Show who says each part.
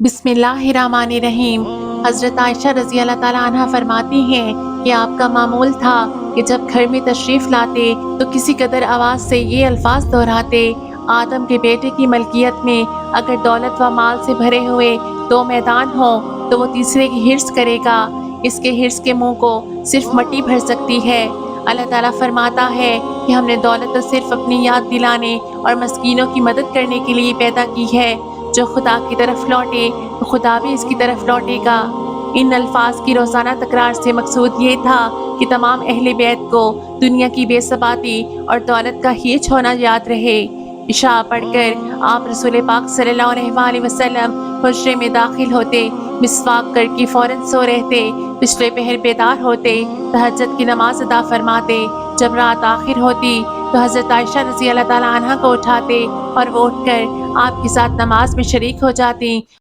Speaker 1: बिस्मिल्लाहिर्रहमानिर्रहीम। हज़रत आयशा रज़ी अल्लाह ताला अन्हा फरमाती हैं कि आपका मामूल था कि जब घर में तशरीफ़ लाते तो किसी कदर आवाज़ से ये अल्फाज दोहराते, आदम के बेटे की मलकियत में अगर दौलत व माल से भरे हुए 2 मैदान हों तो वो तीसरे की हिर्स करेगा। इसके हिर्स के मुँह को सिर्फ मट्टी भर सकती है। अल्लाह ताला फरमाता है कि हमने दौलत तो सिर्फ अपनी याद दिलाने और मस्कीनों की मदद करने के लिए पैदा की है। जो खुदा की तरफ लौटे तो खुदा भी इसकी तरफ लौटेगा। इन अल्फाज की रोज़ाना तकरार से मकसूद ये था कि तमाम अहले बैत को दुनिया की बेसबाती और दौलत का हिच होना याद रहे। इशा पढ़कर आप रसूल पाक सल्लल्लाहु अलैहि वसल्लम हुज्रे में दाखिल होते, मिसवाक करके फ़ौरन सो रहते, पिछले पहर बेदार होते, तहज्जुद की नमाज अदा फरमाते। जब रात आखिर होती तो हज़रत आयशा रज़ी अल्लाह ताला अन्हा को उठाते और वो उठकर आपके साथ नमाज में शरीक हो जाती।